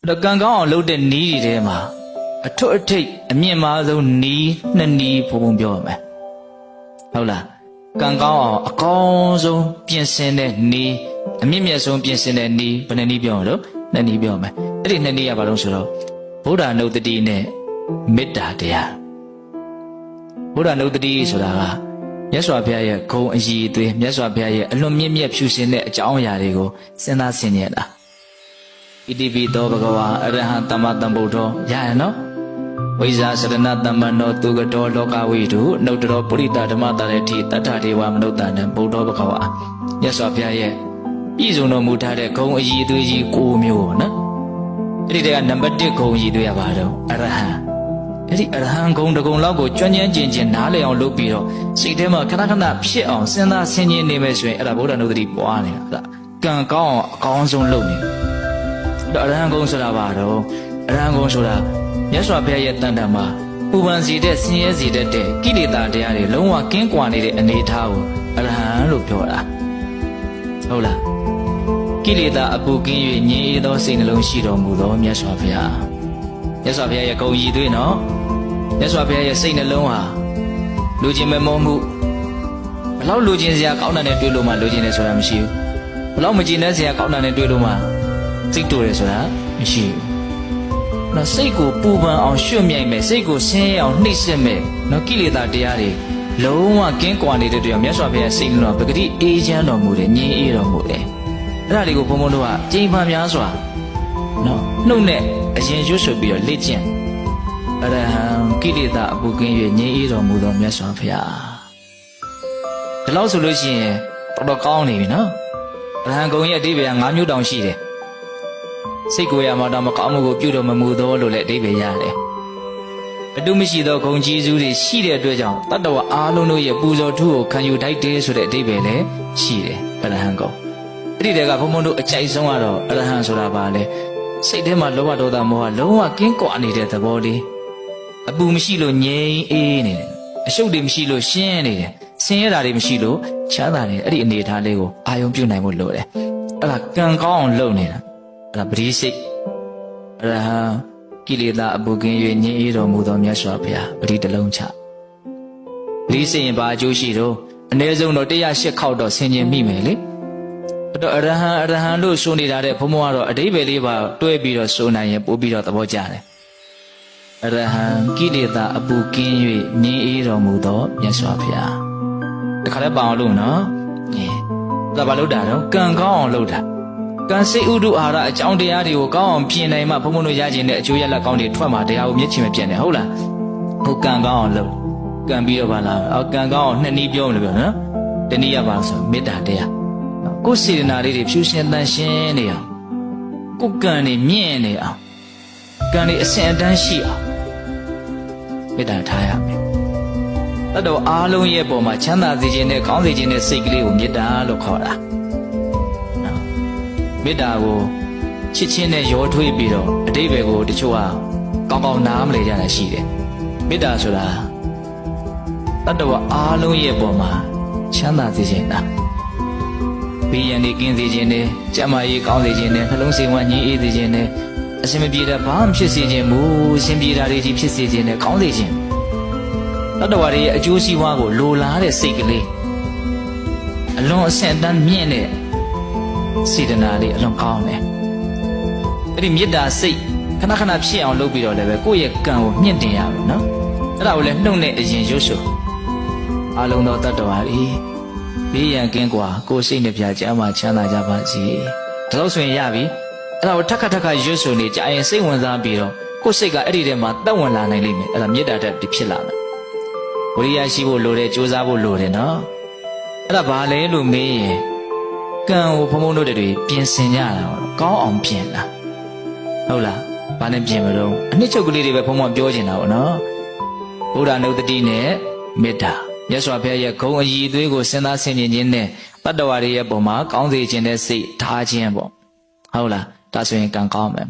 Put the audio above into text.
တော့ကံကောင်းအောင်လုပ်တဲ့နီးတွေထဲမှာအထွတ်အထိပ်အမြင့်မားဆုံးနီးနှစ်နီးဘုံဘုံပြောရမယ်ဟုတ်လားကံကောင်းအောင်အကောင်းဆုံးပြင်ဆင်တဲ့နီးအမြင့်မြတ်ဆုံးပြင်ဆင်တဲ့နီးဘယ်နှနီးပြောရတော့နှစ်နီးပြောမယ်အဲ့ဒီနှစ်နီးကဘာလို့ဆိုတော့ဗုဒ္ဓနုတ္တိနဲ့မေတ္တာတရားဗုဒ္ဓနုတ္တိဆိုတာကမြတ်စွာဘုရားရဲ့ဂုဏ်အရည်အသွေးမြတ်စွာဘုရားရဲ့အလွန်မြင့်မြတ်ဖြူစင်တဲ့အကြောင်းအရာတွေကိုစဉ်းစားဆင်ခြင်တာဣတိပိသောဘဂဝါအရဟံသမ္မာသမ္ဗုဒ္ဓောရရနော်ဝိဇာစရဏသမ္မနောသူကတော်လောကဝိတုနှုတ်တော်ပုရိသဓမ္မတရတိတတ္ထဒေဝမနုဿနံဗုဒ္ဓောဘဂဝါမြတ်စွာဘုရားရဲ့ပြည့်စုံတော်မူထားတဲ့ဂုဏ်အရည်အသွေးကြီး9မျိုးပေါ့နော်အဲ့ဒီတည်းကနံပါတ်1ဂုဏ်အရည်အသွေးရပါတော့အရဟံအဲ့ဒီအရဟံဂုဏ်တကုံလောက်ကိုကျွမ်းကျင်ကျင်နားလည်အောင်လုပ်ပြီးတော့စိတ်ထဲမှာခဏခဏဖြစ်အောင်စဉ်းစားဆင်ခြင်နေမယ်ဆိုရင်အဲ့ဒါဗုဒ္ဓနုတ္တိပွားနေတာကံကောင်းအောင်အကောင်းဆုံးလုပ်နေအရဟံဂုဏ်ဆိုတာဘာတော့အရဟံဂုဏ်ဆိုတာမြတ်စွာဘုရားရဲ့တန်တံမှာပူပန်စီတဲ့ဆင်းရဲစီတဲ့ကိလေသာတရားတွေလုံးဝကင်းကွာနေတဲ့အနေအထားကိုအရဟံလို့ပြောတာဟုတ်လားကိလေသာအပူကင်း၍ငြိမ်းအေးသောစိတ်နှလုံးရှိတော်မူသောမြတ်စွာဘုရားမြတ်စွာဘုရားရဲ့ဂုဏ်ရည်သွေးနော်မြတ်စွာဘုရားရဲ့စိတ်နှလုံးဟာလူချင်းမမောမှုဘလောက်လူချင်းစရာကောင်းတာနဲ့တွေ့လို့မှလူချင်းတယ်ဆိုတာမရှိဘူးဘလောက်မကြည်နဲ့စရာကောင်းတာနဲ့တွေ့လို့မှစိတ်တူတယ်ဆိုတာမရှိဘူးနော်စိတ်ကိုပူပန်အောင်ရွှတ်မြိုက်မယ်စိတ်ကိုဆင်းရဲအောင်နှိမ့်ဆက်မယ်နော်ကိလေသာတရားတွေလုံးဝကင်းကွာနေတဲ့တရားမြတ်စွာဘုရားစိတ်နှလုံးပဂတိအေးချမ်းတော်မူတယ်ငြိမ်းအေးတော်မူတယ်အဲ့ဒါတွေကိုဘုံဘုံတို့ကကြိမ်မှန်များစွာနော်နှုတ်နဲ့အရင်ရွတ်ဆိုပြီးတော့လေ့ကျင့်အရဟံကိလေသာအပူကင်း၍ငြိမ်းအေးတော်မူသောမြတ်စွာဘုရားဒီလောက်ဆိုလို့ရှိရင်တော်ကောင်းနေပြီနော်အရဟံဂုဏ်ရဲ့အဓိပ္ပာယ်က5မျိုးတောင်ရှိတယ်စိတ်ကိုယ်ရမှာတော့မကောင်းမှုကိုပြုတော်မမူသောလို့လည်းအဓိပ္ပာယ်ရတယ်အတုမရှိသောဂုဏ်ကျေးဇူးတွေရှိတဲ့အတွက်ကြောင့်တတ္တဝါအားလုံးတို့ရဲ့ပူဇော်ထူးကိုခံယူထိုက်တယ်ဆိုတဲ့အဓိပ္ပာယ်လည်းရှိတယ်အရဟံဂုဏ်အဲ့ဒီတည်းကဘုံဘုံတို့အကြိုက်ဆုံးကတော့အရဟံဆိုတာပါလေစိတ်ထဲမှာလောဘဒေါသမောဟလုံးဝကင်းကွာနေတဲ့သဘောလေးအပူမရှိလို့ငြိမ်းအေးနေတယ်အရှုပ်တွေမရှိလို့ရှင်းနေတယ်ဆင်းရဲတာတွေမရှိလို့ချမ်းသာတယ်အဲ့ဒီအနေအထားလေးကိုအာယုံပြုနိုင်ဖို့လိုတယ်အဲ့ဒါကံကောင်းအောင်လုပ်နေတာအဲ့ဒါပရိစိတ်အရဟံကိလေသာအပူကင်း၍ငြိမ်းအေးတော်မူသောမြတ်စွာဘုရားပရိတလုံးချပရိစိတ်ရင်ဘာအကျိုးရှိတော့အနည်းဆုံးတော့108ခေါက်တော့ဆင်ခြင်မိမယ်လေအဲ့တော့အရဟံလို့ဆိုနေတာတဲ့ဘုံဘုံကတော့အဓိပ္ပာယ်လေးပါတွဲပြီးတော့ဆိုနိုင်ရင်ပို့ပြီးတော့သဘောကျတယ်အရဟံကိလေသာအပူကင်း၍ငြိမ်းအေးတော်မူသောမြတ်စွာဘုရားတခါလည်းပအောင်လို့နော်ဒါဘာလို့တာတော့ကံကောင်းအောင်လုပ်တာကံစိတ်ဥဒုအာရအကြောင်းတရားတွေကိုကောင်းအောင်ပြင်နိုင်မှဘုံဘုံတို့ရခြင်းတဲ့အကျိုးရလဒ်ကောင်းတွေထွက်မှာတရားကိုမျက်ချင်မပြတ်နဲ့ဟုတ်လားဟုတ်ကံကောင်းအောင်လုပ်ကံပြီးတော့ဗလာကံကောင်းအောင်နှစ်နည်းပြောမလို့ပြောနော်တနည်းရပါဆိုမေတ္တာတရားကိုယ်စေတနာလေးတွေဖြူရှင်တန်ရှင်းနေအောင်ကိုယ်ကံတွေမြင့်နေအောင်ကံတွေအစဉ်အတန်းရှိအောင်မေတ္တာထားရမယ်တတ်တော်အားလုံးရဲ့ပုံမှာချမ်းသာစေခြင်းနဲ့ကောင်းစေခြင်းနဲ့စိတ်ကလေးကိုမေတ္တာလို့ခေါ်တာမေတ္တာကိုချစ်ချင်းနဲ့ရောထွေးပြီးတော့အတိပ္ပယ်ကိုတချို့ကကောင်းကောင်းနားမလည်ကြတာရှိတယ်မေတ္တာဆိုတာတတ်တော်အားလုံးရဲ့ပုံမှာချမ်းသာစေခြင်းတာဘေးရန်တွေကင်းစေခြင်းနဲ့ကျန်းမာရေးကောင်းစေခြင်းနဲ့နှလုံးစိမ်ဝမ်းငြိမ်းအေးစေခြင်းနဲ့အစင်မပြေတာဘာမှဖြစ်စေခြင်းမူအစင်ပြေတာတွေကြီးဖြစ်စေခြင်းနဲ့ကောင်းစေခြင်းတတ္တဝါတွေရဲ့အကျိုးစီးပွားကိုလိုလားတဲ့စိတ်ကလေးအလွန်အဆင့်အတန်းမြင့်တဲ့စေတနာလေးအလွန်ကောင်းတယ်အဲ့ဒီမေတ္တာစိတ်ခဏခဏဖြစ်အောင်လုပ်ပြီးတော့လည်းပဲကိုယ့်ရဲ့ကံကိုမြင့်တင်ရမယ်နော်အဲ့ဒါကိုလည်းနှုတ်နဲ့အရင်ရွတ်ဆိုအလုံးသောတတ္တဝါတွေဘေးရန်ကင်းကွာကိုယ်စိတ်နှပြကျမ်းမှာချမ်းသာကြပါစေဒါလို့ဆိုရင်ရပြီအဲ့ဒါကိုထပ်ခါရွတ်ဆိုနေကြရင်စိတ်ဝင်စားပြီးတော့ကိုယ်စိတ်ကအဲ့ဒီထဲမှာတက်ဝင်လာနိုင်လိမ့်မယ်အဲ့ဒါမေတ္တာတက်ပြီးဖြစ်လာမယ်ဝိရိယရှိဖို့လိုတယ်ကြိုးစားဖို့လိုတယ်နော်အဲ့ဒါဘာလဲလို့မေးရင်ကံကိုဘုံဘုံတို့တွေပြင်ဆင်ကြတာကောင်းအောင်ပြင်တာဟုတ်လားဘာနဲ့ပြင်မလို့အနှစ်ချုပ်ကလေးတွေပဲဘုံဘုံပြောချင်တာပေါ့နော်ဗုဒ္ဓနုတ္တိနဲ့မေတ္တာမြတ်စွာဘုရားရဲ့ဂုဏ်အရည်အသွေးကိုစဉ်းစားဆင်ခြင်ခြင်းနဲ့တတ္တဝါတွေရဲ့ပုံမှာကောင်းစေခြင်းနဲ့စိတ်ထားခြင်းပေါ့ဟုတ်လားဒါဆိုရင်ကံကောင်းမယ်